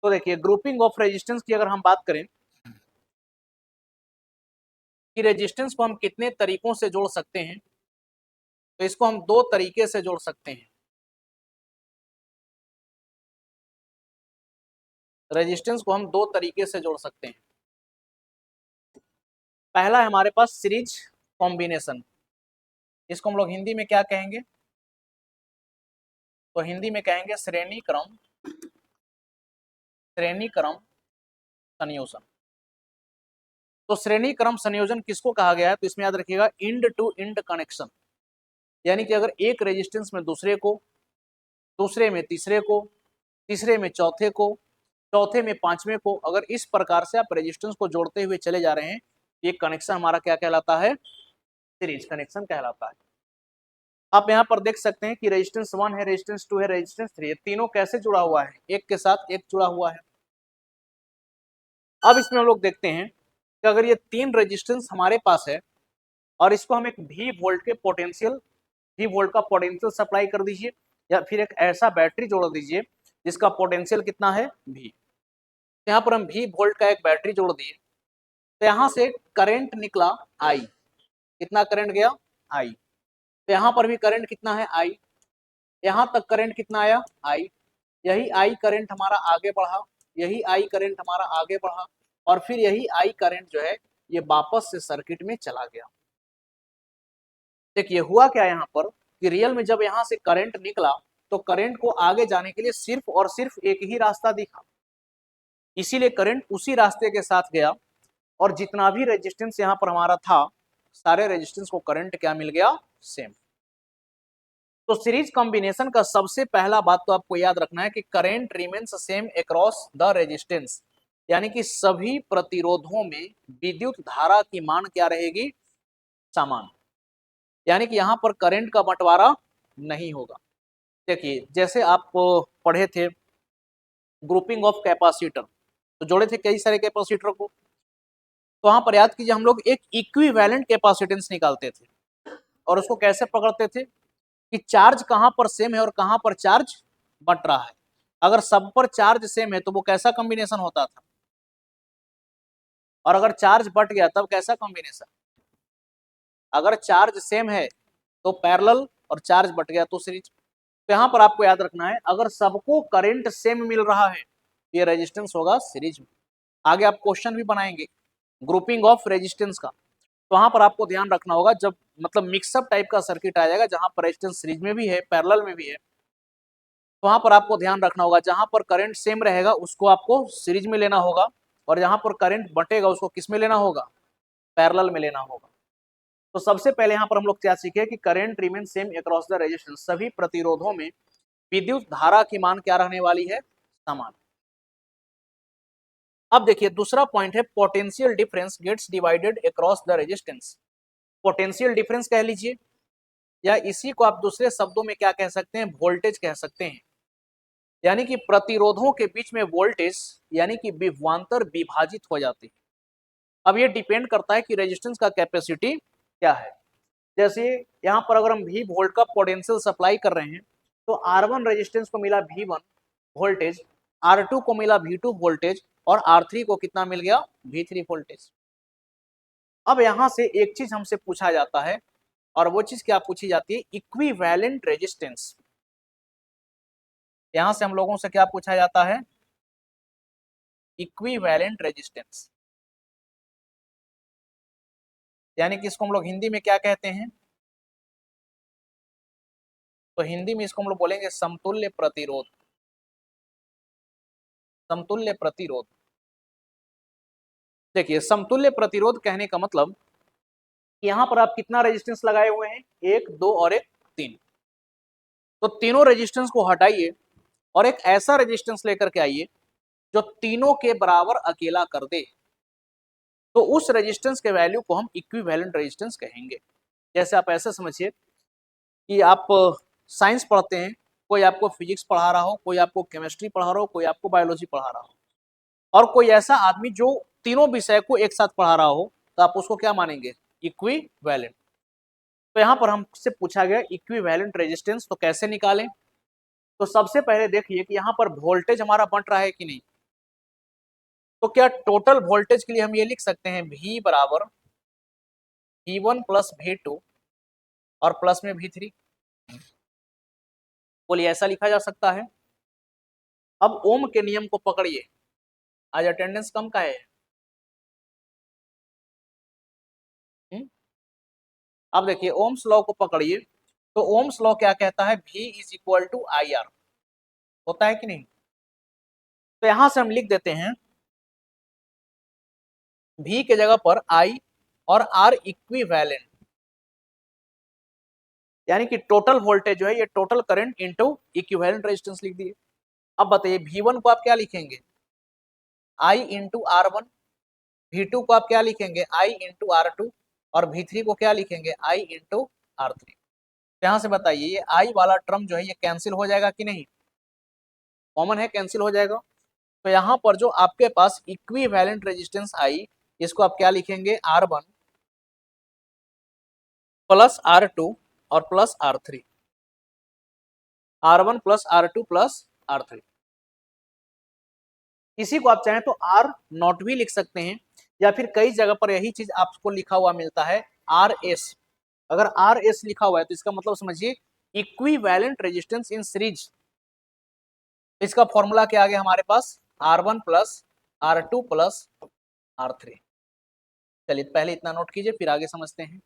तो देखिए grouping of resistance की अगर हम बात करें कि रेजिस्टेंस को हम कितने तरीकों से जोड़ सकते हैं, तो इसको हम दो तरीके से जोड़ सकते हैं। रेजिस्टेंस को हम दो तरीके से जोड़ सकते हैं। पहला है हमारे पास सीरीज कॉम्बिनेशन, इसको हम लोग हिंदी में क्या कहेंगे, तो हिंदी में कहेंगे श्रेणी क्रम संयोजन। तो श्रेणी क्रम संयोजन किसको कहा गया है, तो इसमें याद रखिएगा इंड टू इंड कनेक्शन, यानी कि अगर एक रेजिस्टेंस में दूसरे को, दूसरे में तीसरे को, तीसरे में चौथे को, चौथे में पांचवें को, अगर इस प्रकार से आप रेजिस्टेंस को जोड़ते हुए चले जा रहे हैं, ये कनेक्शन हमारा क्या कहलाता है, सीरीज कनेक्शन कहलाता है। आप यहाँ पर देख सकते हैं कि रेजिस्टेंस 1 है, रेजिस्टेंस 2 है, रेजिस्टेंस 3 है, तीनों कैसे जुड़ा हुआ है, एक के साथ एक जुड़ा हुआ है। अब इसमें हम लोग देखते हैं कि अगर ये तीन रेजिस्टेंस हमारे पास है और इसको हम एक V वोल्ट के पोटेंशियल, V वोल्ट का पोटेंशियल सप्लाई कर दीजिए, या फिर एक ऐसा बैटरी जोड़ दीजिए जिसका पोटेंशियल कितना है V। यहाँ पर हम V वोल्ट का एक बैटरी जोड़ दिए, तो यहाँ से करंट निकला I, कितना करंट गया I, तो यहाँ पर भी करंट कितना है I, यहाँ तक करंट कितना आया I, यही I करंट हमारा आगे बढ़ा, यही I करंट हमारा आगे बढ़ा, और फिर यही I करंट जो है ये वापस से सर्किट में चला गया। देखिए हुआ क्या यहाँ पर कि रियल में जब यहाँ से करंट निकला तो करंट को आगे जाने के लिए सिर्फ और सिर्फ एक ही रास्ता दिखा, इसीलिए करंट उसी रास्ते के साथ गया, और जितना भी रेजिस्टेंस यहाँ पर हमारा था सारे रेजिस्टेंस को करंट क्या मिल गया, सेम। तो सीरीज कॉम्बिनेशन का सबसे पहला बात तो आपको याद रखना है कि current remains same across the resistance, यानी कि सभी प्रतिरोधों में विद्युत धारा की मान क्या रहेगी, समान, यानी कि यहाँ पर करंट का बंटवारा नहीं होगा। देखिए जैसे आप पढ़े थे ग्रुपिंग ऑफ कैपेसिटर, तो जोड़े थे कई सारे कैपेसिटर को, तो वहां पर याद कीजिए हम लोग एक इक्विवेलेंट कैपेसिटेंस निकालते थे, और उसको कैसे पकड़ते थे कि चार्ज कहां पर सेम है और कहां पर चार्ज बट रहा है। अगर सब पर चार्ज सेम है तो वो कैसा कॉम्बिनेशन होता था, और अगर चार्ज बट गया तब कैसा कॉम्बिनेशन, अगर चार्ज सेम है तो पैरेलल, और चार्ज बट गया तो सीरीज। तो यहाँ पर आपको याद रखना है अगर सबको करंट सेम मिल रहा है ये रेजिस्टेंस होगा सीरीज में। आगे आप क्वेश्चन भी बनाएंगे ग्रुपिंग ऑफ रेजिस्टेंस का, तो वहां पर आपको ध्यान रखना होगा जब मतलब मिक्सअप टाइप का सर्किट आ जाएगा जहां पर रेजिस्टेंस सीरीज में भी है पैरेलल में भी है, तो वहां पर आपको ध्यान रखना होगा जहां पर करंट सेम रहेगा उसको आपको सीरीज में लेना होगा, और जहां पर करंट बटेगा उसको किस में लेना होगा, पैरेलल में लेना होगा। तो सबसे पहले यहाँ पर हम लोग क्या सीखे कि current remain same across the resistance, सभी प्रतिरोधों में विद्युत धारा की मान क्या रहने वाली है, समान। अब देखिए दूसरा पॉइंट है potential difference gets divided across the resistance. Potential difference कह लीजिए, या इसी को आप दूसरे शब्दों में क्या कह सकते हैं, वोल्टेज कह सकते हैं, यानी कि प्रतिरोधों के बीच में वोल्टेज यानी कि विभवांतर विभाजित हो जाती है। अब ये डिपेंड करता है कि रेजिस्टेंस का कैपेसिटी क्या है। जैसे यहाँ पर अगर हम V वोल्ट का पोटेंशियल सप्लाई कर रहे हैं तो R1 रेजिस्टेंस को मिला V1 वोल्टेज, R2 को मिला V2 वोल्टेज, और R3 को कितना मिल गया, V3 वोल्टेज। अब यहाँ से एक चीज हमसे पूछा जाता है, और वो चीज क्या पूछी जाती है, इक्विवेलेंट रेजिस्टेंस। यहां से हम लोगों से क्या पूछा जाता है, इक्विवेलेंट रेजिस्टेंस, यानी कि इसको हम लोग हिंदी में क्या कहते हैं, तो हिंदी में इसको हम लोग बोलेंगे समतुल्य प्रतिरोध। समतुल्य प्रतिरोध, देखिए समतुल्य प्रतिरोध कहने का मतलब यहाँ पर आप कितना रेजिस्टेंस लगाए हुए हैं, एक, दो और एक, तीन। तो तीनों रेजिस्टेंस को हटाइए और एक ऐसा रेजिस्टेंस लेकर के आइए जो तीनों के बराबर अकेला कर दे, तो उस रेजिस्टेंस के वैल्यू को हम इक्विवेलेंट रेजिस्टेंस कहेंगे। जैसे आप ऐसे समझिए कि आप साइंस पढ़ते हैं, कोई आपको फिजिक्स पढ़ा रहा हो, कोई आपको केमिस्ट्री पढ़ा रहा हो, कोई आपको बायोलॉजी पढ़ा रहा हो, और कोई ऐसा आदमी जो तीनों विषय को एक साथ पढ़ा रहा हो, तो आप उसको क्या मानेंगे, इक्विवेलेंट। तो यहाँ पर हमसे पूछा गया इक्विवेलेंट रेजिस्टेंस, तो कैसे निकालें। तो सबसे पहले देखिए कि यहाँ पर वोल्टेज हमारा बंट रहा है कि नहीं, तो क्या टोटल वोल्टेज के लिए हम ये लिख सकते हैं V बराबर V1 प्लस V2 और प्लस में V3? बोलिए ऐसा लिखा जा सकता है? अब ओम के नियम को पकड़िए, आज अटेंडेंस कम का है। अब देखिए ओम्स लॉ को पकड़िए, तो ओम्स लॉ क्या कहता है? V is equal to I R, होता है कि नहीं? तो यहां से हम लिख देते हैं V के जगह पर I और R इक्विवेलेंट, यानी कि टोटल वोल्टेज जो है ये total current into equivalent resistance लिख दिए। अब बताइए V1 को आप क्या लिखेंगे? I इंटू R1, V2 को आप क्या लिखेंगे? I इंटू R2 और V3 को क्या लिखेंगे? I into R3। यहां से बताइए ये I वाला टर्म जो है ये कैंसिल हो जाएगा कि नहीं? कॉमन है, कैंसिल हो जाएगा। तो यहाँ पर जो आपके पास इक्विवेलेंट रेजिस्टेंस आई, इसको आप क्या लिखेंगे? R1 प्लस R2 और plus R3, R1 plus R2 plus R3। इसी को आप चाहें तो R नॉट भी लिख सकते हैं, या फिर कई जगह पर यही चीज आपको लिखा हुआ मिलता है RS। अगर RS लिखा हुआ है तो इसका मतलब समझिए इक्विवेलेंट रेजिस्टेंस इन सीरीज। इसका फॉर्मूला क्या आ गया हमारे पास? R1 plus R2 plus R3। चलिए पहले इतना नोट कीजिए, फिर आगे समझते हैं।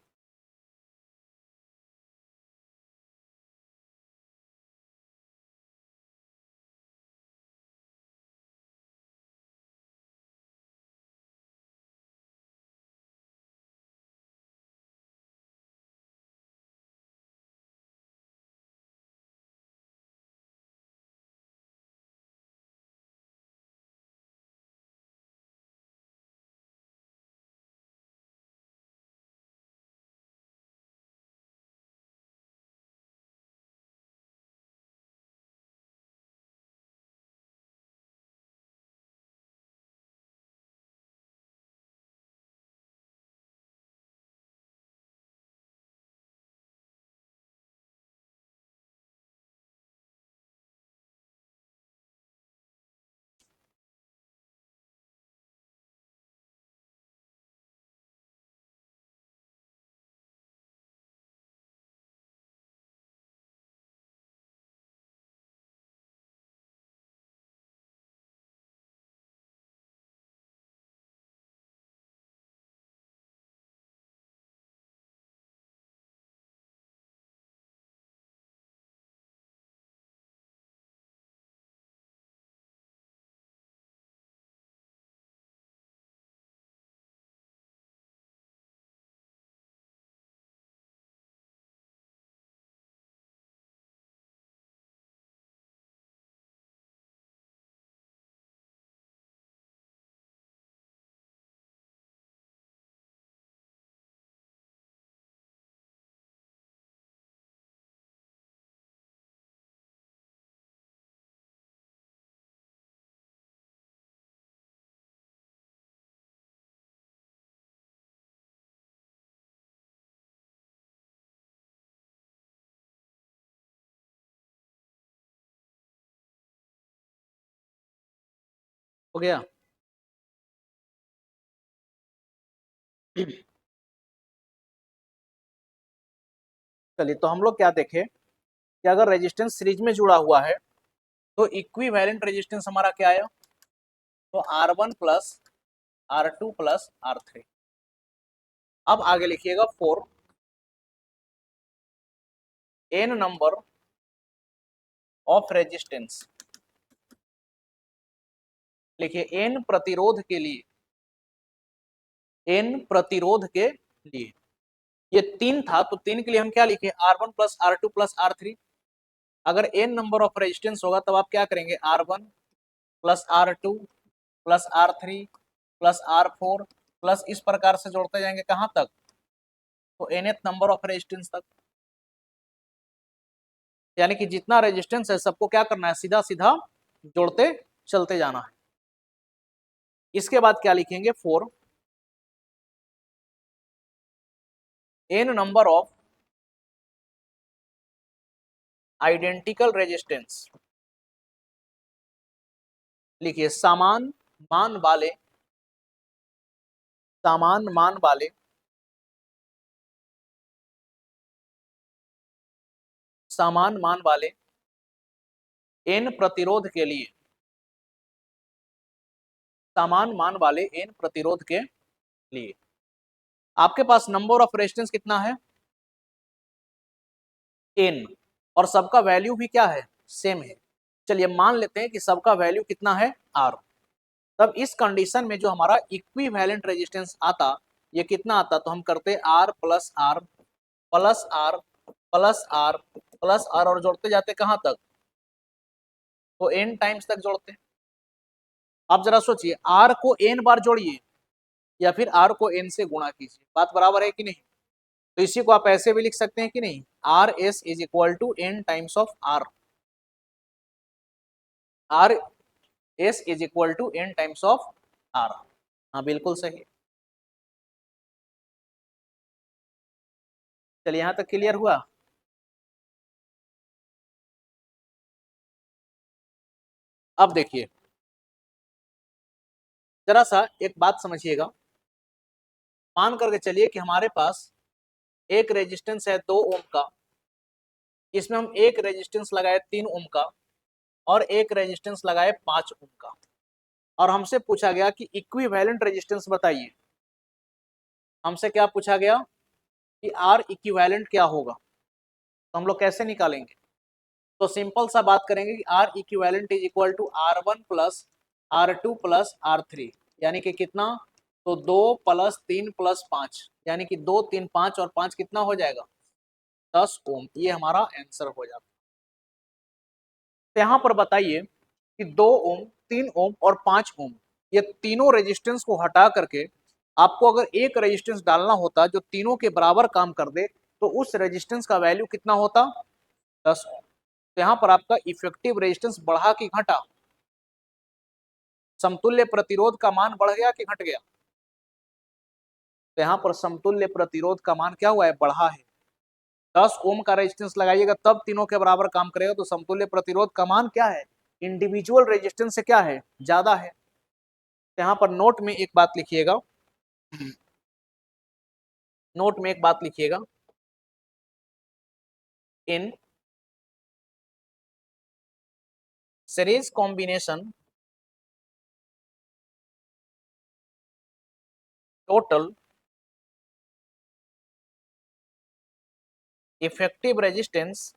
हो गया? चलिए तो हम लोग क्या देखें कि अगर रेजिस्टेंस सीरीज में जुड़ा हुआ है तो इक्विवेलेंट रेजिस्टेंस हमारा क्या आया? तो R1 plus R2 plus R3। अब आगे लिखिएगा 4 n नंबर ऑफ रेजिस्टेंस। लिखिए n प्रतिरोध के लिए, n प्रतिरोध के लिए ये 3 था, तो 3 के लिए हम क्या लिखे? R1 plus R2 plus R3। अगर n नंबर ऑफ रेजिस्टेंस होगा तब आप क्या करेंगे? R1 plus R2 plus R3 plus R4 plus इस प्रकार से जोड़ते जाएंगे कहां तक? तो nth नंबर ऑफ रेजिस्टेंस तक। यानी कि जितना रेजिस्टेंस है सबको क्या करना है? सीधा सीधा जोड़ते चलते जाना है। इसके बाद क्या लिखेंगे? 4 n number of identical resistance. लिखिए समान मान वाले समान मान वाले समान मान वाले n प्रतिरोध के लिए, समान मान वाले n प्रतिरोध के लिए आपके पास नंबर ऑफ रेजिस्टेंस कितना है, n, और सबका वैल्यू भी क्या है, सेम है। चलिए मान लेते हैं कि सबका वैल्यू कितना है, r। तब इस कंडीशन में जो हमारा इक्विवेलेंट रेजिस्टेंस आता, ये कितना आता, तो हम करते r plus R plus R plus R plus R, और जोड़ते जाते कहां तक, तो n टाइम्स तक जोड़ते। आप जरा सोचिए, r को n बार जोड़िए या फिर r को n से गुणा कीजिए, बात बराबर है कि नहीं। तो इसी को आप ऐसे भी लिख सकते हैं कि नहीं, R S is equal to n times of r, R S is equal to n times of r। हाँ बिल्कुल सही। चलिए यहां तक क्लियर हुआ। अब देखिए जरा सा एक बात समझिएगा, मान करके चलिए कि हमारे पास एक रेजिस्टेंस है 2 ओम का, इसमें हम एक रेजिस्टेंस लगाए 3 ओम का और एक रेजिस्टेंस लगाए 5 ओम का, और हमसे पूछा गया कि इक्विवेलेंट रेजिस्टेंस बताइए। हमसे क्या पूछा गया कि आर इक्विवेलेंट क्या होगा, तो हम लोग कैसे निकालेंगे, तो सिंपल सा बात करेंगे कि R equivalent is equal to R1 plus R2 plus R3, यानी कि कितना, तो 2 प्लस 3 प्लस 5, यानी कि 2 3 5 और 5 कितना हो जाएगा, 10 ओम। ये हमारा आंसर हो जाता है। तो यहाँ पर बताइए कि 2 ओम, 3 ओम और 5 ओम, ये तीनों रेजिस्टेंस को हटा करके आपको अगर एक रेजिस्टेंस डालना होता जो तीनों के बराबर काम कर दे, तो उस रेजिस्टेंस का वैल्यू कितना होता, 10 ओम। तो यहाँ पर आपका इफेक्टिव रेजिस्टेंस बढ़ा कि घटा, समतुल्य प्रतिरोध का मान बढ़ गया कि घट गया, तो यहाँ पर समतुल्य प्रतिरोध का मान क्या हुआ है, बढ़ा है। 10 ओम का रेजिस्टेंस लगाइएगा तब तीनों के बराबर काम करेगा, तो समतुल्य प्रतिरोध का मान क्या है, इंडिविजुअल रेजिस्टेंस से क्या है, ज्यादा है। यहाँ पर नोट में एक बात लिखिएगा, नोट में एक बात लिखिएगा, in series combination total effective resistance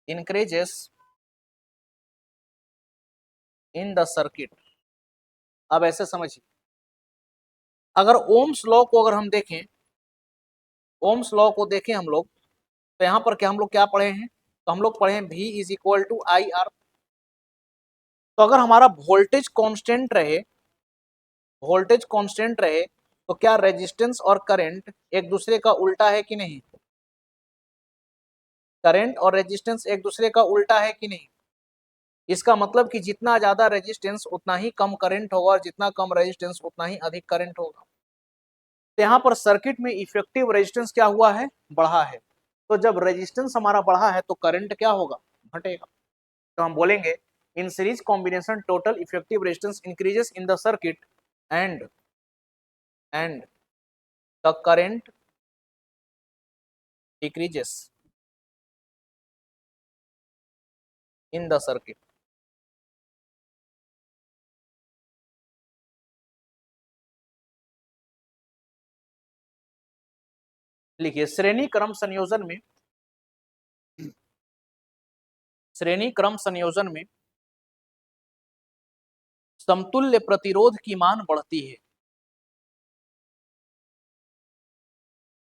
increases in the circuit. अब ऐसे समझिए, अगर ओम्स लॉ को अगर हम देखें, ओम्स लॉ को देखें हम लोग, तो यहाँ पर क्या हम लोग क्या पढ़े हैं, तो हम लोग पढ़े हैं V is equal to I R. तो अगर हमारा वोल्टेज कांस्टेंट रहे, वोल्टेज कांस्टेंट रहे, तो क्या रेजिस्टेंस और करंट एक दूसरे का उल्टा है कि नहीं, करंट और रेजिस्टेंस एक दूसरे का उल्टा है कि नहीं। इसका मतलब कि जितना ज्यादा रेजिस्टेंस उतना ही कम करंट होगा, और जितना कम रेजिस्टेंस उतना ही अधिक करंट होगा। तो यहाँ पर सर्किट में इफेक्टिव रेजिस्टेंस क्या हुआ है, बढ़ा है। तो जब रेजिस्टेंस हमारा बढ़ा है तो करंट क्या होगा, घटेगा। तो हम बोलेंगे in series combination total effective resistance increases in the circuit and the current decreases in the circuit. लिखिए श्रेणी क्रम संयोजन में, श्रेणी क्रम संयोजन में समतुल्य प्रतिरोध की मान बढ़ती है।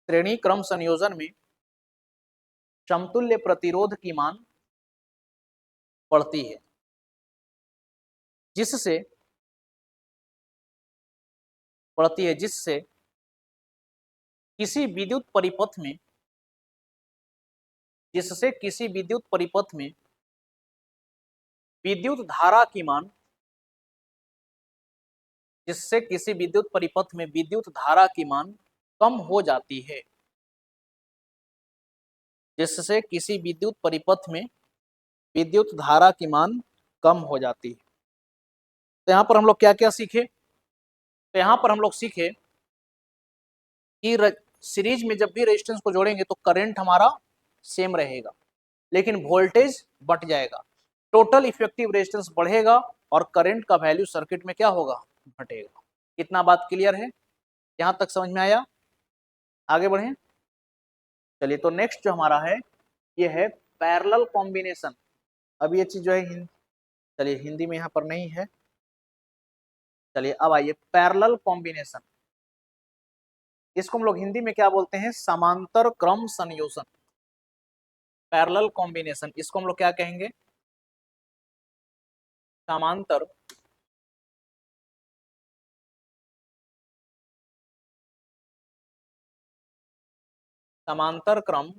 श्रेणी क्रम संयोजन में समतुल्य प्रतिरोध की मान बढ़ती है, जिससे बढ़ती है जिससे किसी विद्युत परिपथ में, जिससे किसी विद्युत परिपथ में विद्युत धारा की मान, जिससे किसी विद्युत परिपथ में विद्युत धारा की मान कम हो जाती है, जिससे किसी विद्युत परिपथ में विद्युत धारा की मान कम हो जाती है। तो यहाँ पर हम लोग क्या क्या सीखे? तो यहाँ पर हम लोग सीखे कि सीरीज में जब भी रेजिस्टेंस को जोड़ेंगे तो करंट हमारा सेम रहेगा, लेकिन वोल्टेज बढ़ जाएगा। टोटल इफेक्टिव रेजिस्टेंस बढ़ेगा और करंट का वैल्यू सर्किट में क्या होगा? घटेगा। कितना बात क्लियर है? यहां तक समझ में आया? आगे बढ़े। चलिए, तो नेक्स्ट जो हमारा है ये है पैरेलल कॉम्बिनेशन। अब ये चीज जो है चलिए हिंदी में यहाँ पर नहीं है। चलिए अब आइए पैरेलल कॉम्बिनेशन। इसको हम लोग हिंदी में क्या बोलते हैं? समांतर क्रम संयोजन। पैरेलल कॉम्बिनेशन इसको हम लोग क्या कहेंगे? समांतर समांतर क्रम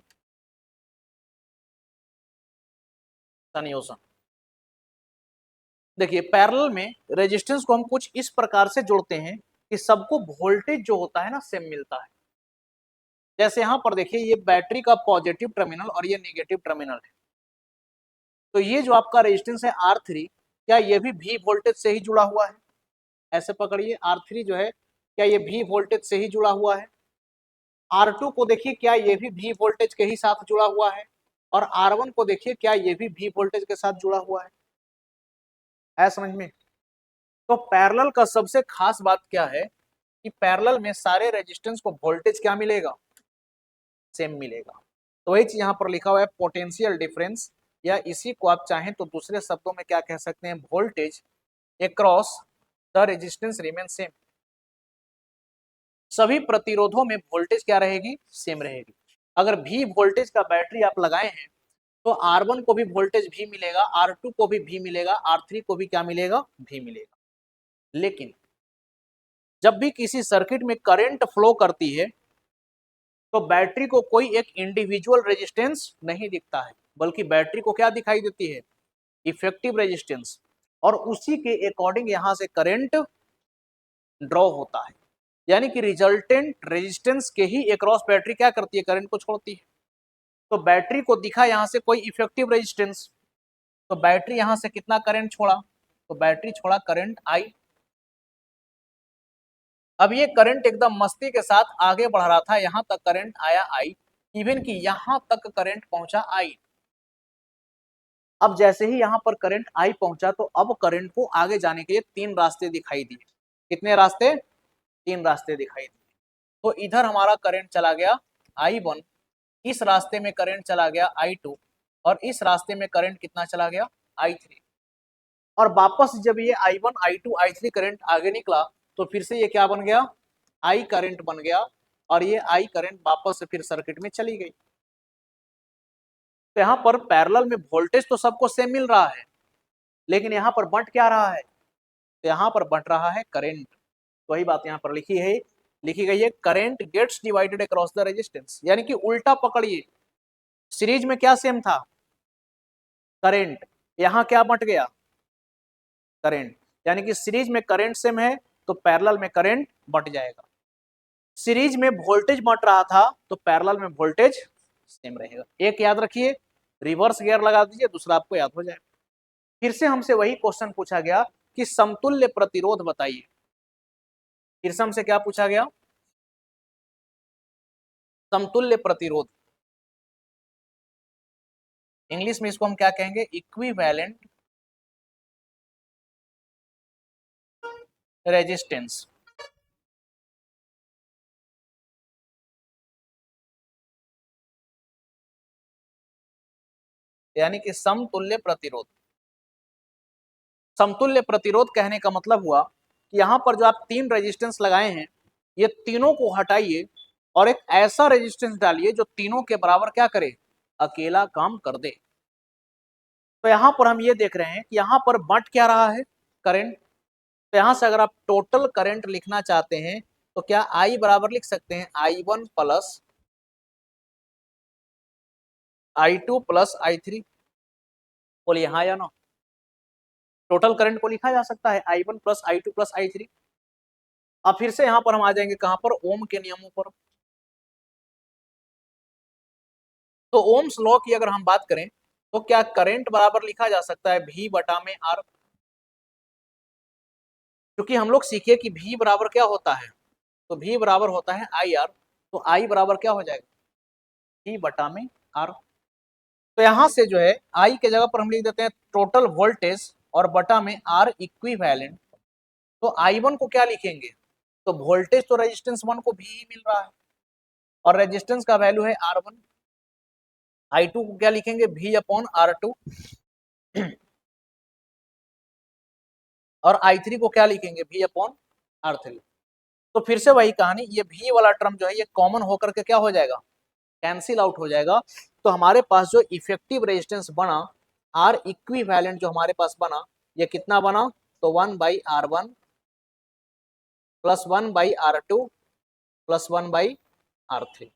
संयोजन। देखिए पैरेलल में रेजिस्टेंस को हम कुछ इस प्रकार से जोड़ते हैं कि सबको वोल्टेज जो होता है ना सेम मिलता है। जैसे यहां पर देखिए ये बैटरी का पॉजिटिव टर्मिनल और ये नेगेटिव टर्मिनल है। तो ये जो आपका रेजिस्टेंस है R3, क्या ये भी V वोल्टेज से ही जुड़ा हुआ है? ऐसे पकड़िए, R3 जो है क्या ये V वोल्टेज से ही जुड़ा हुआ है? R2 को देखिए क्या ये भी V वोल्टेज के ही साथ जुड़ा हुआ है? और R1 को देखिए क्या ये भी V वोल्टेज के साथ जुड़ा हुआ है समझ में? तो पैरेलल का सबसे खास बात क्या है कि पैरेलल में सारे रेजिस्टेंस को वोल्टेज क्या मिलेगा? सेम मिलेगा। तो वही चीज यहाँ पर लिखा हुआ है पोटेंशियल डिफरेंस, या इसी को आप चाहें तो दूसरे शब्दों में क्या कह सकते हैं? Voltage across the resistance remain same. सभी प्रतिरोधों में वोल्टेज क्या रहेगी? सेम रहेगी। अगर भी वोल्टेज का बैटरी आप लगाए हैं तो R1 को भी वोल्टेज भी मिलेगा, R2 को भी मिलेगा, R3 को भी क्या मिलेगा? भी मिलेगा। लेकिन जब भी किसी सर्किट में करंट फ्लो करती है तो बैटरी को कोई एक इंडिविजुअल रेजिस्टेंस नहीं दिखता है, बल्कि बैटरी को क्या दिखाई देती है? Effective resistance. और उसी के अकॉर्डिंग यहां से करंट ड्रॉ होता है, यानी कि रिजल्टेंट रेजिस्टेंस के ही अक्रॉस बैटरी क्या करती है? करंट को छोड़ती है। तो बैटरी को दिखा यहां से कोई इफेक्टिव रेजिस्टेंस, तो बैटरी यहां से कितना करंट छोड़ा? तो बैटरी छोड़ा करंट आई। अब ये करंट एकदम मस्ती के साथ आगे बढ़ रहा था, यहां तक करंट आया आई, इवन कि यहां तक करंट पहुंचा आई। अब जैसे ही यहां पर करंट आई पहुंचा तो अब करंट को आगे जाने के लिए तीन रास्ते दिखाई दिए। कितने रास्ते? तीन रास्ते दिखाई दिए। तो इधर हमारा करंट चला गया I1, इस रास्ते में करंट चला गया I2, और इस रास्ते में करंट कितना चला गया? I3। और वापस जब ये I1, I2, I3 करंट आगे निकला तो फिर से ये क्या बन गया? I करंट बन गया, और ये I करंट वापस से फिर सर्किट में चली गई। तो यहाँ पर पैरेलल में वोल्टेज तो सबको सेम मिल रहा है, लेकिन यहाँ पर बंट क्या रहा है? तो यहाँ पर बंट रहा है करंट। तो वही बात यहाँ पर लिखी गई है current gets divided across the resistance, यानी कि उल्टा पकड़िए। सीरीज में क्या सेम था? करंट। यहाँ क्या बंट गया? करंट। यानी कि सीरीज में करंट सेम है तो पैरेलल में करंट बंट जाएगा। सीरीज में वोल्टेज बंट रहा था तो पैरेलल में वोल्टेज सेम रहेगा। एक याद रखिए, रिवर्स गियर लगा दीजिए, दूसरा आपको याद हो जाएगा। फिर से हमसे वही क्वेश्चन पूछा गया कि समतुल्य प्रतिरोध बताइए। फिर से हमसे क्या पूछा गया? समतुल्य प्रतिरोध। इंग्लिश में इसको हम क्या कहेंगे? Equivalent resistance. यानी कि समतुल्य प्रतिरोध। समतुल्य प्रतिरोध कहने का मतलब हुआ कि यहां पर जो आप तीन रेजिस्टेंस लगाए हैं ये तीनों को हटाइए और एक ऐसा रेजिस्टेंस डालिए जो तीनों के बराबर क्या करे? अकेला काम कर दे। तो यहां पर हम ये देख रहे हैं कि यहां पर बंट क्या रहा है? करंट। तो यहां से अगर आप टोटल करंट लिखना चाहते हैं तो क्या I बराबर लिख सकते हैं I1 plus I2 plus I3। बोलिए हाँ या ना? टोटल करंट को लिखा जा सकता है I1 plus I2 plus I3। अब फिर से यहां पर हम आ जाएंगे कहां पर? ओम के नियमों पर। तो ओम्स लॉ की अगर हम बात करें तो क्या करंट बराबर लिखा जा सकता है V बटा में R? क्योंकि हम लोग सीखे कि V बराबर क्या होता है, तो V बराबर होता है IR, तो I बराबर क्या हो जाएगा, V बटा में R। तो यहां से जो है I के जगह पर हम लिख देते हैं टोटल वोल्टेज और बटा में R इक्विवेलेंट। तो I1 को क्या लिखेंगे, तो वोल्टेज तो रेजिस्टेंस 1 को भी ही मिल रहा है और रेजिस्टेंस का वैल्यू है R1। I2 को क्या लिखेंगे, V अपॉन R2 और I3 को क्या लिखेंगे, V अपॉन R3। तो फिर से वही कहानी, ये V वाला टर्म जो है ये कॉमन होकर के क्या हो जाएगा, कैंसिल आउट हो जाएगा। तो हमारे पास जो इफेक्टिव रेजिस्टेंस बना R इक्विवेलेंट जो हमारे पास बना, ये कितना बना, तो 1/R1 plus 1/R2 plus 1/R3,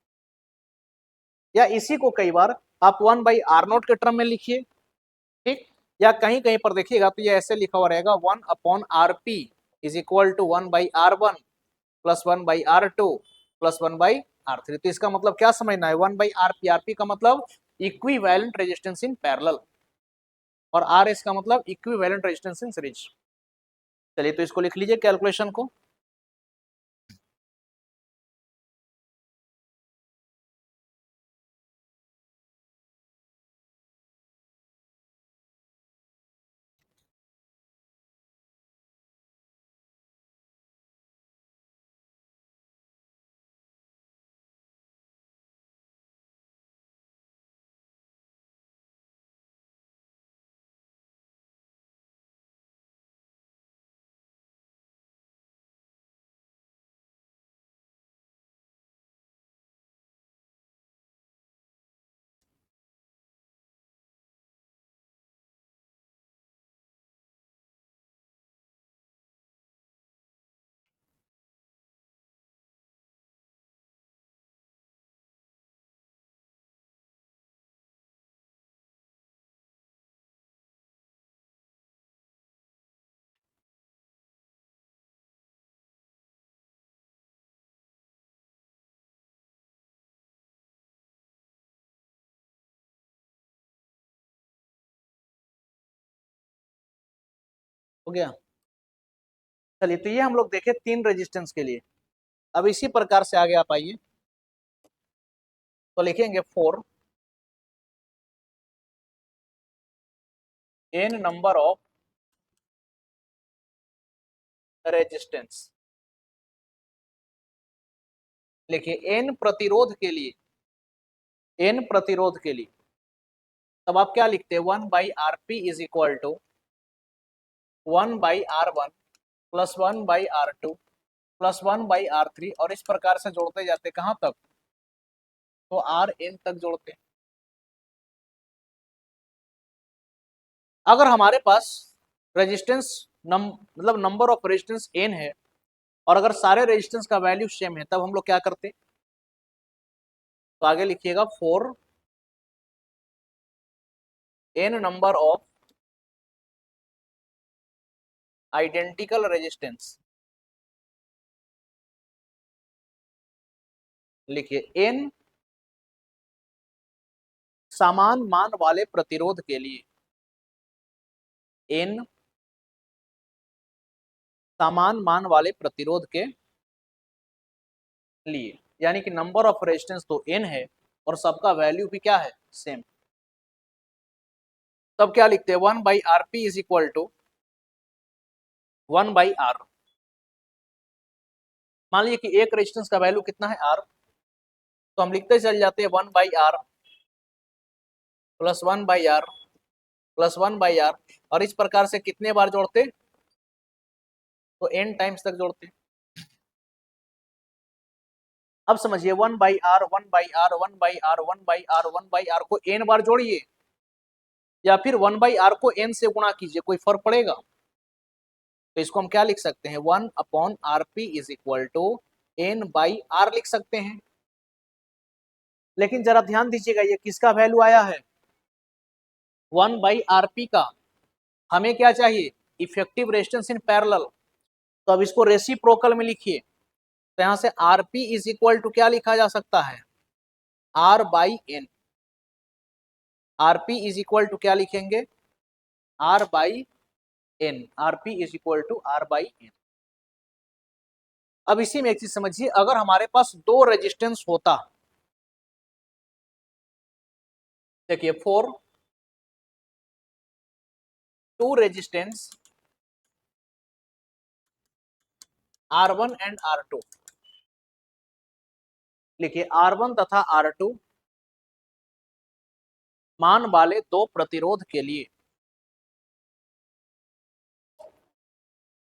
या इसी को कई बार आप 1/R0 के टर्म में लिखिए, ठीक। या कहीं कहीं पर देखिएगा तो ये ऐसे लिखा हुआ रहेगा 1/RP is equal to 1/R1 plus 1/R2 plus 1/R3। तो इसका मतलब क्या समझना है, 1/RP, आरपी का मतलब इक्विवेलेंट रेजिस्टेंस इन पैरेलल और RS का मतलब इक्विवेलेंट रेजिस्टेंस इन सीरीज। चलिए तो इसको लिख लीजिए कैलकुलेशन को। हो गया। चलिए तो ये हम लोग देखे 3 रेजिस्टेंस के लिए। अब इसी प्रकार से आगे आप आइए तो लिखेंगे 4 n नंबर ऑफ रेजिस्टेंस। लिखिए n प्रतिरोध के लिए, n प्रतिरोध के लिए, तब आप क्या लिखते हैं, 1/RP is equal to 1/R1 plus 1/R2 plus 1/R3 और इस प्रकार से जोड़ते जाते कहां तक, तो RN तक जोड़ते। अगर हमारे पास रेजिस्टेंस मतलब नंबर ऑफ रेजिस्टेंस n है और अगर सारे रेजिस्टेंस का वैल्यू सेम है, तब हम लोग क्या करते, तो आगे लिखिएगा 4 n number of identical resistance. लिखिए n समान मान वाले प्रतिरोध के लिए, n समान मान वाले प्रतिरोध के लिए, यानी कि नंबर ऑफ रेजिस्टेंस तो n है और सबका वैल्यू भी क्या है, सेम। तब क्या लिखते हैं, 1/RP is equal to 1/R। मान लीजिए कि एक रेजिस्टेंस का वैल्यू कितना है, R, तो हम लिखते चल जाते हैं 1/R plus 1/R plus 1/R और इस प्रकार से कितने बार जोड़ते, तो n टाइम्स तक जोड़ते। अब समझिए 1/R 1/R 1/R 1/R 1/R को n बार जोड़िए या फिर 1/R को n से गुणा कीजिए, कोई फर्क पड़ेगा। तो इसको हम क्या लिख सकते हैं, 1/RP is equal to n/R लिख सकते हैं। लेकिन जरा ध्यान दीजिएगा ये किसका वैल्यू आया है, 1/RP का। हमें क्या चाहिए, इफेक्टिव रेजिस्टेंस इन पैरेलल। तो अब इसको रेसिप्रोकल में लिखिए, तो यहां से RP इज इक्वल टू क्या लिखा जा सकता है, R/N। RP is equal to क्या लिखेंगे, R by N, RP is equal to R by N. अब इसी में एक चीज समझिए, अगर हमारे पास दो रेजिस्टेंस होता, देखिए for to resistance R1 and R2, लिखिए R1 तथा R2 मान वाले दो प्रतिरोध के लिए,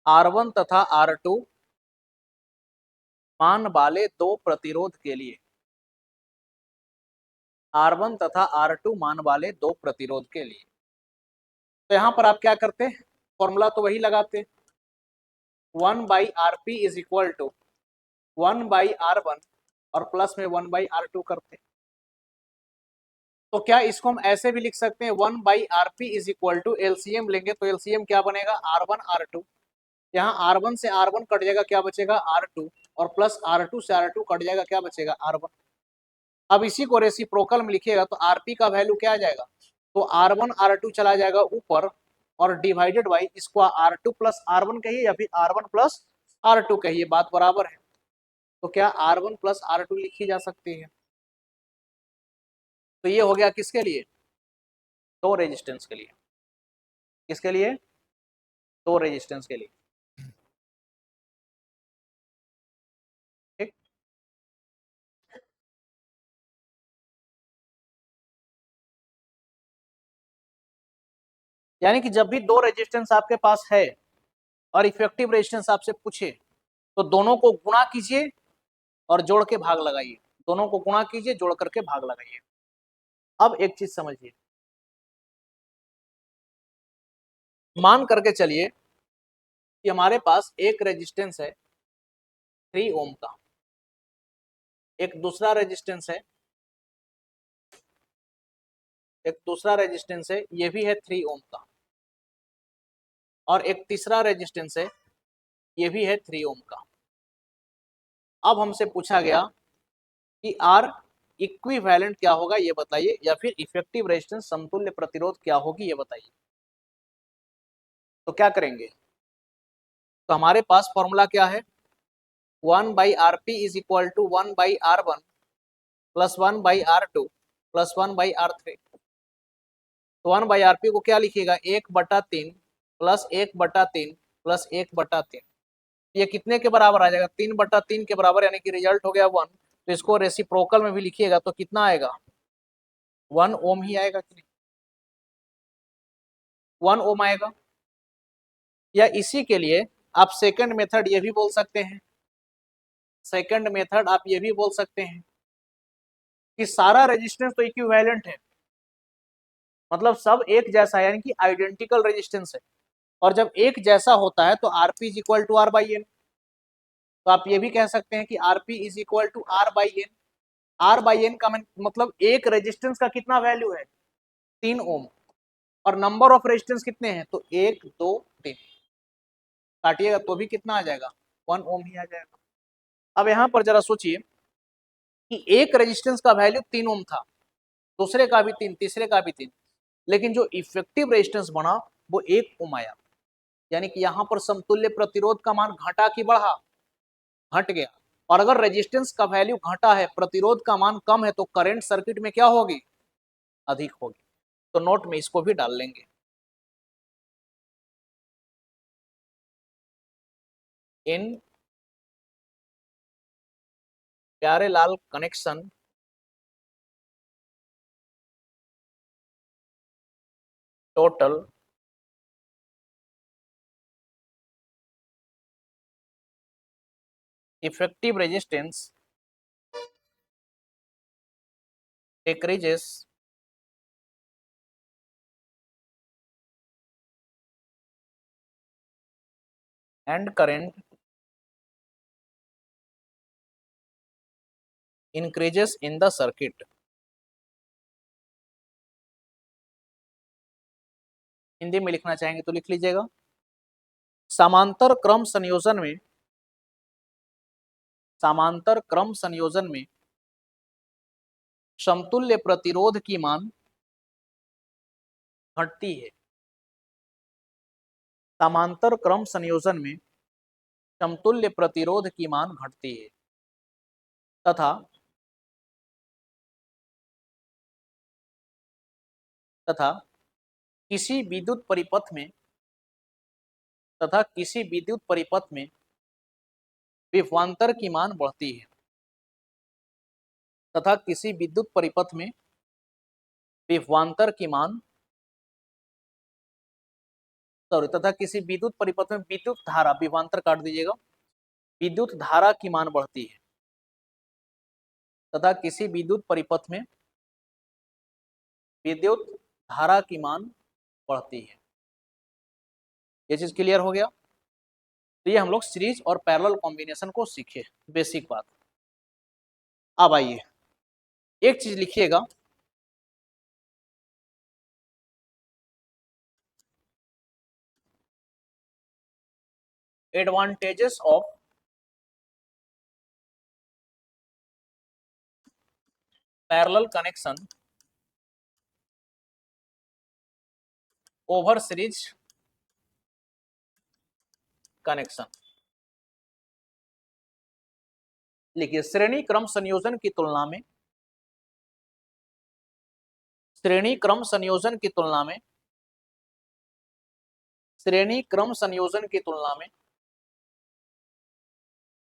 R1 तथा R2 मान वाले दो प्रतिरोध के लिए, R1 तथा R2 मान वाले दो प्रतिरोध के लिए। तो यहां पर आप क्या करते, फॉर्मूला तो वही लगाते, 1/RP is equal to 1/R1 और प्लस में 1/R2 करते। तो क्या इसको हम ऐसे भी लिख सकते हैं, 1/RP is equal to, LCM लेंगे तो एलसीएम क्या बनेगा, R1 R2, यहाँ R1 से R1 कट जाएगा, क्या बचेगा R2, और प्लस R2 से R2 कट जाएगा, क्या बचेगा R1। अब इसी को रेसिप्रोकल में लिखिएगा तो RP का वैल्यू क्या आ जाएगा, तो R1 R2 चला जाएगा ऊपर और डिवाइडेड बाई इसको R2 प्लस R1 कहिए या फिर R1 प्लस R2 कहिए, बात बराबर है। तो क्या R1 प्लस R2 लिखी जा सकती है। तो ये हो गया किसके लिए, दो रेजिस्टेंस के लिए, किसके लिए, दो रेजिस्टेंस के लिए, ठीक। यानी कि जब भी दो रेजिस्टेंस आपके पास है और इफेक्टिव रेजिस्टेंस आपसे पूछे तो दोनों को गुणा कीजिए और जोड़ के भाग लगाइए, दोनों को गुणा कीजिए जोड़ करके भाग लगाइए। अब एक चीज समझिए, मान करके चलिए कि हमारे पास एक रेजिस्टेंस है 3 ओम का, एक दूसरा रेजिस्टेंस है, एक दूसरा रेजिस्टेंस है ये भी है 3 ओम का, और एक तीसरा रेजिस्टेंस है ये भी है 3 ओम का। अब हमसे पूछा गया कि आर इक्विवेलेंट क्या होगा ये बताइए, या फिर इफेक्टिव रेजिस्टेंस समतुल्य प्रतिरोध क्या होगी ये बताइए। तो क्या करेंगे, तो हमारे पास फॉर्मूला क्या है, 1/RP is equal to 1/R1 plus 1/R2 plus 1/R3। तो 1/RP को क्या लिखिएगा, 1/3 प्लस 1/3 प्लस 1/3, ये कितने के बराबर आ जाएगा, 3/3 के बराबर, यानी कि रिजल्ट हो गया 1। तो इसको रेसिप्रोकल में भी लिखिएगा तो कितना आएगा, 1 ओम ही आएगा कि नहीं, 1 ओम आएगा। या इसी के लिए आप सेकंड मेथड ये भी बोल सकते हैं, सेकंड मेथड आप ये भी बोल सकते हैं कि सारा रेजिस्टेंस तो इक्विवेलेंट है, मतलब सब एक जैसा है, यानी कि आइडेंटिकल रेजिस्टेंस है, और जब एक जैसा होता है तो RP is equal to R by N. तो आप ये भी कह सकते हैं कि RP is equal to R by N. R by N का मतलब एक रेजिस्टेंस का कितना वैल्यू है, 3 ओम, और नंबर ऑफ रेजिस्टेंस कितने हैं, तो 1 2 3, काटिएगा तो भी कितना आ जाएगा, 1 ओम ही आ जाएगा। अब यहाँ पर जरा सोचिए कि एक रेजिस्टेंस का वैल्यू 3 ओम था, दूसरे का भी 3, तीसरे का भी 3, लेकिन जो इफेक्टिव रेजिस्टेंस बना वो 1 ओम आया, यानी कि यहाँ पर समतुल्य प्रतिरोध का मान घटा कि बढ़ा, घट गया। और अगर रेजिस्टेंस का वैल्यू घटा है, प्रतिरोध का मान कम है, तो करंट सर्किट में क्या होगी, अधिक होगी। तो नोट में इसको भी डाल लेंगे, in parallel connection total effective resistance decreases and current increases in the circuit। Hindi में लिखना चाहेंगे तो लिख लीजिएगा, समांतर क्रम संयोजन में, समांतर क्रम संयोजन में समतुल्य प्रतिरोध की मान घटती है। समांतर क्रम संयोजन में समतुल्य प्रतिरोध की मान घटती है तथा तथा किसी विद्युत परिपथ में विभवांतर की मान बढ़ती है तथा किसी विद्युत परिपथ में विभवांतर की मान तथा किसी विद्युत परिपथ में विद्युत धारा, विभवांतर काट दीजिएगा, विद्युत धारा की मान बढ़ती है तथा किसी विद्युत परिपथ में विद्युत धारा की मान बढ़ती है। ये चीज क्लियर हो गया। तो ये हम लोग सीरीज और पैरेलल कॉम्बिनेशन को सीखे, बेसिक बात। अब आइए एक चीज लिखिएगा, advantages of parallel connection over series connection. लिखिए, श्रेणी क्रम संयोजन की तुलना में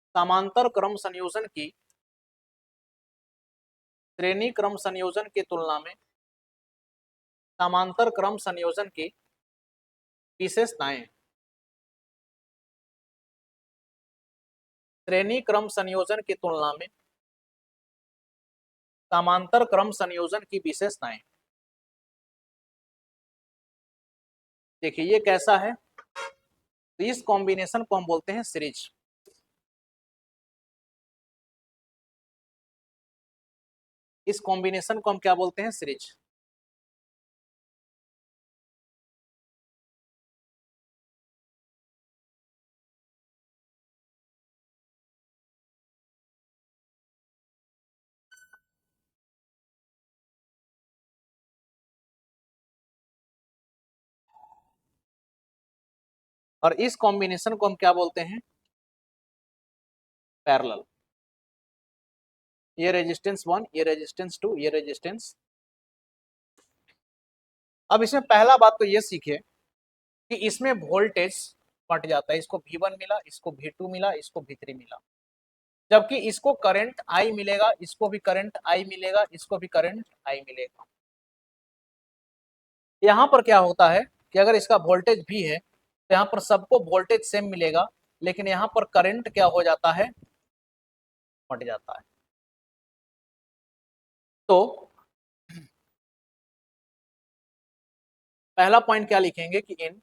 समांतर क्रम संयोजन की समांतर क्रम संयोजन की विशेषताएं। श्रेणी क्रम संयोजन की तुलना में समांतर क्रम संयोजन की विशेषताएं। देखिए ये कैसा है, तो इस कॉम्बिनेशन को हम बोलते हैं सीरीज। इस कॉम्बिनेशन को हम क्या बोलते हैं, सीरीज। और इस कॉम्बिनेशन को हम क्या बोलते हैं, पैरेलल। ये रेजिस्टेंस 1, ये रेजिस्टेंस 2, ये रेजिस्टेंस। अब इसमें पहला बात तो ये सीखे कि इसमें वोल्टेज बढ़ जाता है, इसको V1 मिला, इसको V2 मिला, इसको V3 मिला, जबकि इसको करंट I मिलेगा, इसको भी करंट I मिलेगा, इसको भी करंट I मिलेगा। यहाँ पर क्या होता है कि अगर इसका वोल्टेज भी है तो यहाँ पर सबको वोल्टेज सेम मिलेगा, लेकिन यहाँ पर करंट क्या हो जाता है, बढ़ जाता है। तो पहला पॉइंट क्या लिखेंगे कि in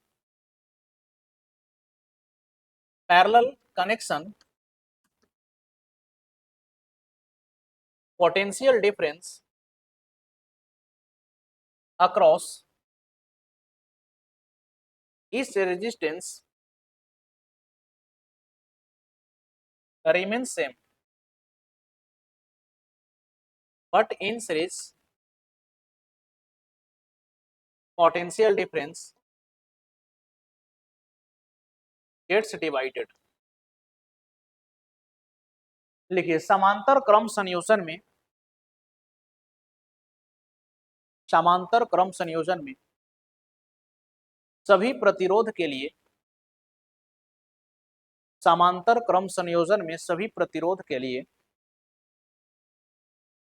parallel connection potential difference across इस resistance remains same, but in series potential difference gets divided। लिखिए, समांतर क्रम संयोजन में सभी प्रतिरोध के लिए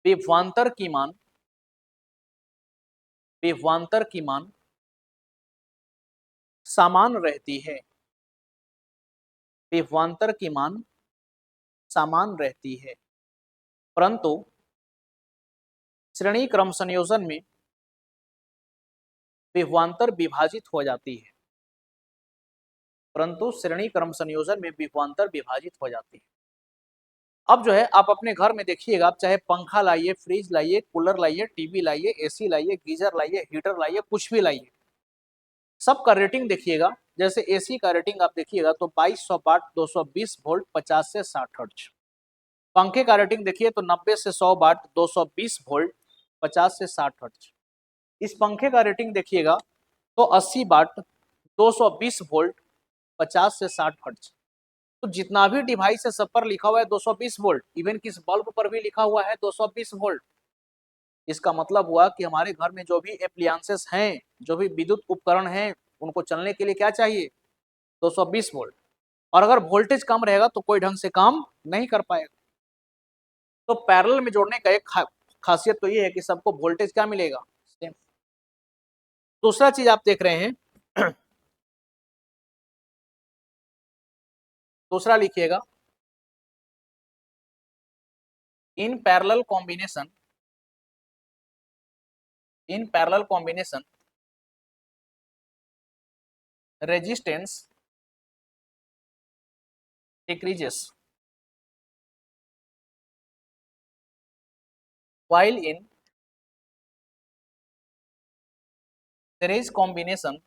विभवांतर की मान समान रहती है। विभवांतर की मान समान रहती है, परंतु श्रेणी क्रम संयोजन में विभवांतर विभाजित हो जाती है। अब जो है आप अपने घर में देखिएगा, आप चाहे पंखा लाइए, फ्रिज लाइए, कूलर लाइए, टीवी लाइए, एसी लाइए, गीजर लाइए, हीटर लाइए, कुछ भी लाइए, सबका रेटिंग देखिएगा। जैसे एसी का रेटिंग आप देखिएगा तो 2200 वाट, 220 वोल्ट, 50 से 60 हर्ट्ज। पंखे का रेटिंग देखिए तो 90 से 100 वाट, 220 वोल्ट, 50 से 60 हर्ट्ज। इस पंखे का रेटिंग देखिएगा तो 80 वाट 220 वोल्ट 50 से 60 हर्ट्ज। तो जितना भी डिवाइस है सब पर लिखा हुआ है 220 वोल्ट, इवन किस बल्ब पर भी लिखा हुआ है 220 वोल्ट। इसका मतलब हुआ कि हमारे घर में जो भी एप्लियंसेस हैं, जो भी विद्युत उपकरण हैं, उनको चलने के लिए क्या चाहिए, 220 वोल्ट। और अगर वोल्टेज कम रहेगा तो कोई ढंग से काम नहीं कर पाएगा। तो पैरेलल में जोड़ने का एक खासियत तो ये है कि सबको वोल्टेज क्या मिलेगा, सेम। दूसरा चीज आप देख रहे हैं दूसरा लिखिएगा, in parallel combination resistance decreases while in series combination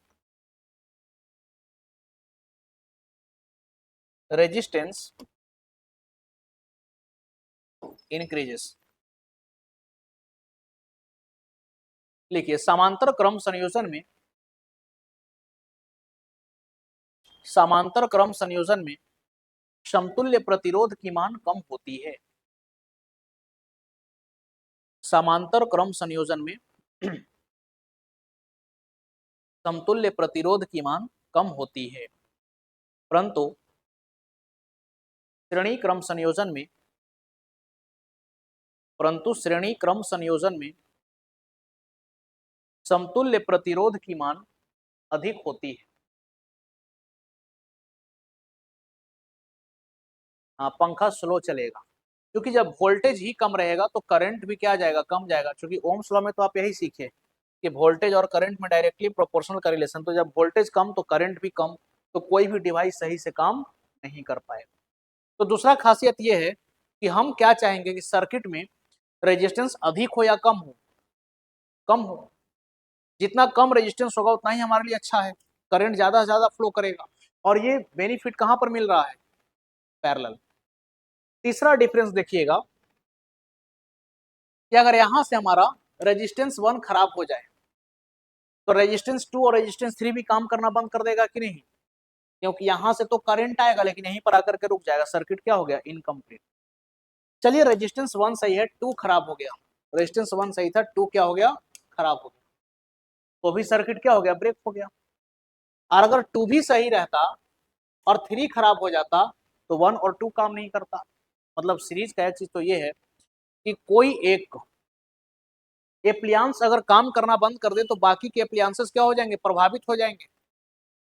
resistance increases। लिखिए, समांतर क्रम संयोजन में समतुल्य प्रतिरोध की मान कम होती है। समांतर क्रम संयोजन में समतुल्य प्रतिरोध की मान कम होती है, परंतु श्रेणी क्रम संयोजन में समतुल्य प्रतिरोध की मान अधिक होती है। हाँ, पंखा स्लो चलेगा, क्योंकि जब वोल्टेज ही कम रहेगा तो करंट भी क्या जाएगा, कम जाएगा। क्योंकि ओम्स लॉ में तो आप यही सीखे कि वोल्टेज और करंट में डायरेक्टली प्रोपोर्शनल का रिलेशन। तो जब वोल्टेज कम तो करंट भी कम, तो कोई भी डिवाइस सही से काम नहीं कर पाएगा। तो दूसरा खासियत यह है कि हम क्या चाहेंगे कि सर्किट में रेजिस्टेंस अधिक हो या कम हो, कम हो। जितना कम रेजिस्टेंस होगा उतना ही हमारे लिए अच्छा है, करंट ज्यादा से ज्यादा फ्लो करेगा। और ये बेनिफिट कहां पर मिल रहा है, पैरेलल। तीसरा डिफरेंस देखिएगा कि अगर यहां से हमारा रेजिस्टेंस 1 खराब हो जाए तो रेजिस्टेंस 2 और रेजिस्टेंस 3 भी काम करना बंद कर देगा कि नहीं, क्योंकि यहां से तो करंट आएगा लेकिन यहीं पर आकर के रुक जाएगा, सर्किट क्या हो गया, इनकम्प्लीट। चलिए, रेजिस्टेंस 1 सही है, 2 खराब हो गया। रेजिस्टेंस 1 सही था, 2 क्या हो गया, खराब हो गया, तो भी सर्किट क्या हो गया, ब्रेक हो गया। और अगर 2 भी सही रहता और 3 खराब हो जाता तो 1 और 2 काम नहीं करता। मतलब सीरीज का एक चीज तो ये है कि कोई एक एप्लियांस अगर काम करना बंद कर दे तो बाकी के एप्लियांसेस क्या हो जाएंगे, प्रभावित हो जाएंगे।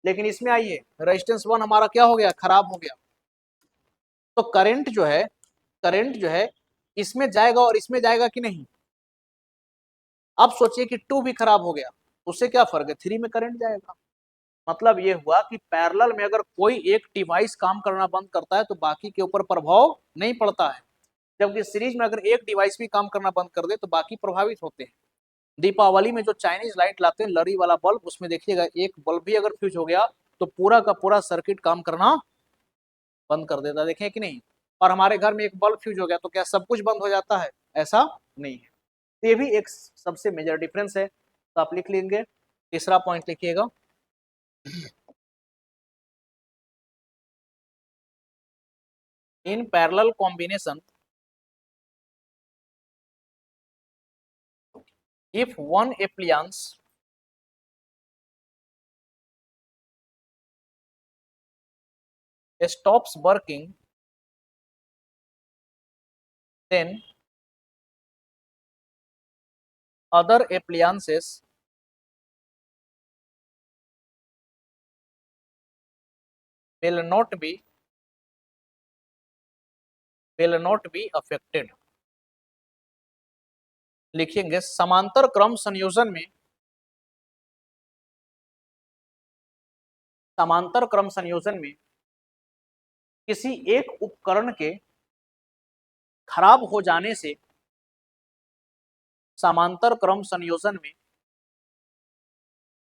लेकिन इसमें आइए, रेजिस्टेंस 1 हमारा क्या हो गया, खराब हो गया। तो करंट जो है इसमें जाएगा और इसमें जाएगा कि नहीं। अब सोचिए कि 2 भी खराब हो गया, उससे क्या फर्क है, 3 में करंट जाएगा। मतलब ये हुआ कि पैरेलल में अगर कोई एक डिवाइस काम करना बंद करता है तो बाकी के ऊपर प्रभाव नहीं पड़ता है, जबकि सीरीज में अगर एक डिवाइस भी काम करना बंद कर दे तो बाकी प्रभावित होते हैं। दीपावली में जो चाइनीज लाइट लाते हैं, लरी वाला बल्ब, उसमें देखिएगा एक बल्ब भी अगर फ्यूज हो गया तो पूरा का पूरा सर्किट काम करना बंद कर देता, देखें कि नहीं। और हमारे घर में एक बल्ब फ्यूज हो गया तो क्या सब कुछ बंद हो जाता है, ऐसा नहीं है। तो ये भी एक सबसे मेजर डिफरेंस है, तो आप लिख लेंगे। तीसरा पॉइंट लिखिएगा, in parallel combination if one appliance stops working, then other appliances will not be affected। लिखेंगे, समांतर क्रम संयोजन में किसी एक उपकरण के खराब हो जाने से, समांतर क्रम संयोजन में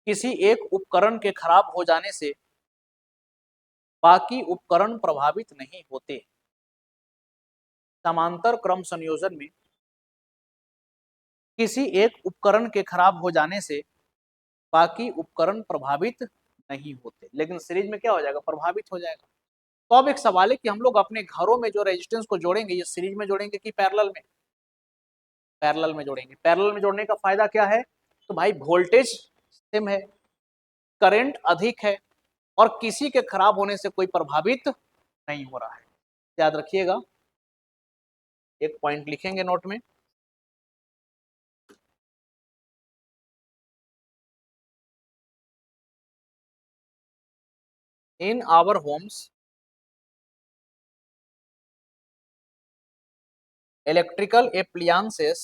किसी एक उपकरण के खराब हो जाने से बाकी उपकरण प्रभावित नहीं होते। समांतर क्रम संयोजन में किसी एक उपकरण के खराब हो जाने से बाकी उपकरण प्रभावित नहीं होते, लेकिन सीरीज में क्या हो जाएगा, प्रभावित हो जाएगा। तो अब एक सवाल है कि हम लोग अपने घरों में जो रेजिस्टेंस को जोड़ेंगे, ये सीरीज में जोड़ेंगे कि पैरेलल में? पैरेलल में जोड़ेंगे। पैरेलल में जोड़ने का फायदा क्या है, तो भाई वोल्टेज सेम है, करंट अधिक है, और किसी के खराब होने से कोई प्रभावित नहीं हो रहा है। याद रखिएगा, एक पॉइंट लिखेंगे नोट में। In our homes electrical appliances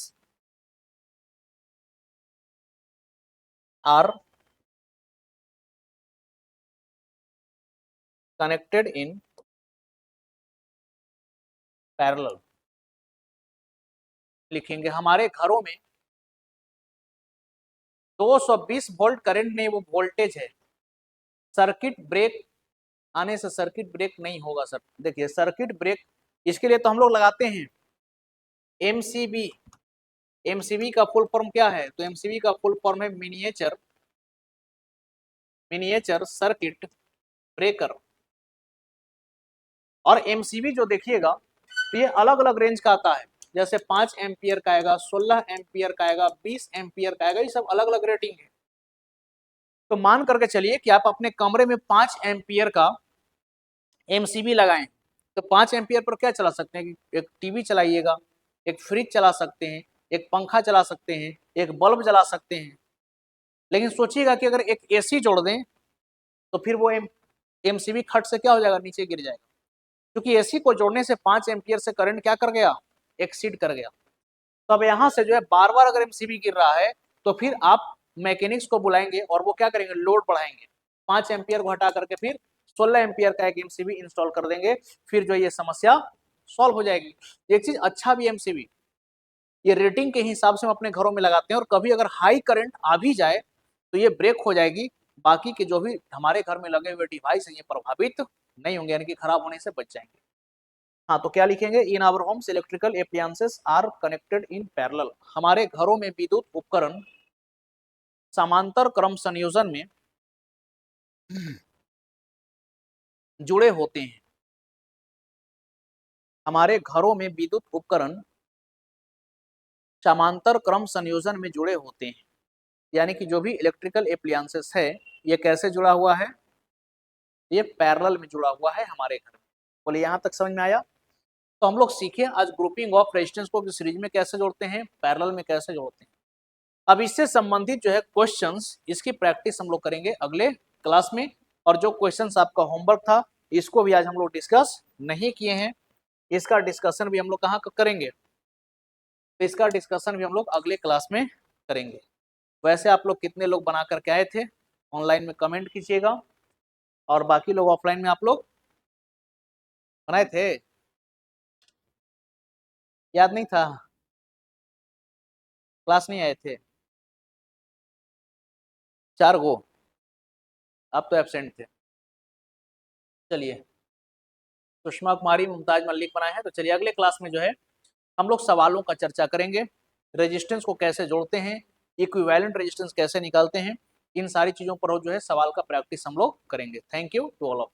are connected in parallel। लिखेंगे हमारे घरों में 220 वोल्ट करंट नहीं, वो वोल्टेज है। सर्किट ब्रेक आने से सर्किट ब्रेक नहीं होगा सर। देखिए सर्किट ब्रेक इसके लिए तो हम लोग लगाते हैं एमसीबी। एमसीबी का फुल फॉर्म क्या है, तो एमसीबी का फुल फॉर्म है मिनिएचर सर्किट ब्रेकर। और एमसीबी जो देखिएगा तो ये अलग अलग रेंज का आता है, जैसे 5 एम्पियर का आएगा, 16 एम्पियर का आएगा, 20 एम्पियर का आएगा, ये सब अलग अलग रेटिंग है। तो मान करके चलिए कि आप अपने कमरे में 5 एम्पियर का एमसीबी लगाएं, तो 5 एम्पियर पर क्या चला सकते हैं, एक टीवी चलाइएगा, एक फ्रिज चला सकते हैं, एक पंखा चला सकते हैं, एक बल्ब जला सकते हैं। लेकिन सोचिएगा कि अगर एक एसी जोड़ दें तो फिर वो एमसीबी खट से क्या हो जाएगा, नीचे गिर जाएगा, क्योंकि एसी को जोड़ने से 5 एम्पियर से करंट क्या कर गया, एक्सीड कर गया। तो अब यहाँ से जो है बार बार अगर एमसीबी गिर रहा है तो फिर आप मैकेनिक्स को बुलाएंगे और वो क्या करेंगे, लोड बढ़ाएंगे, 5 एम्पियर को हटा करके फिर 16 एम्पियर का एक एमसीबी इंस्टॉल कर देंगे, फिर जो ये समस्या सॉल्व हो जाएगी। एक चीज अच्छा भी एमसीबी, ये रेटिंग के हिसाब से हम अपने घरों में लगाते हैं, और कभी अगर हाई करंट आ भी जाए तो ये ब्रेक हो जाएगी, बाकी के जो भी हमारे घर में लगे हुए डिवाइस हैं ये प्रभावित नहीं होंगे, यानी कि खराब होने से बच जाएंगे। हाँ, तो क्या लिखेंगे, in our homes electrical appliances are connected in parallel. हमारे घरों में विद्युत उपकरण समांतर क्रम संयोजन में जुड़े होते हैं। हमारे घरों में विद्युत उपकरण समांतर क्रम संयोजन में जुड़े होते हैं, यानी कि जो भी इलेक्ट्रिकल एप्लियंसेस है ये कैसे जुड़ा हुआ है, ये पैरेलल में जुड़ा हुआ है हमारे घर में। बोले यहाँ तक समझ में आया? तो हम लोग सीखे आज ग्रुपिंग ऑफ रेजिस्टेंस को सीरीज में कैसे जोड़ते हैं, पैरेलल में कैसे जोड़ते हैं। अब इससे संबंधित जो है क्वेश्चंस, इसकी प्रैक्टिस हम लोग करेंगे अगले क्लास में, और जो क्वेश्चंस आपका होमवर्क था इसको भी आज हम लोग डिस्कस नहीं किए हैं, इसका डिस्कशन भी हम लोग कहाँ करेंगे, तो इसका डिस्कशन भी हम लोग अगले क्लास में करेंगे। वैसे आप लोग कितने लोग बना करके आए थे ऑनलाइन में कमेंट कीजिएगा, और बाकी लोग ऑफलाइन में आप लोग बनाए थे, याद नहीं था, क्लास नहीं आए थे, 4 गो, आप तो एब्सेंट थे। चलिए, सुषमा कुमारी, मुमताज मल्लिक बनाए हैं। तो चलिए अगले क्लास में जो है हम लोग सवालों का चर्चा करेंगे, रेजिस्टेंस को कैसे जोड़ते हैं, इक्विवेलेंट रेजिस्टेंस कैसे निकालते हैं, इन सारी चीजों पर जो है सवाल का प्रैक्टिस हम लोग करेंगे। Thank you to all of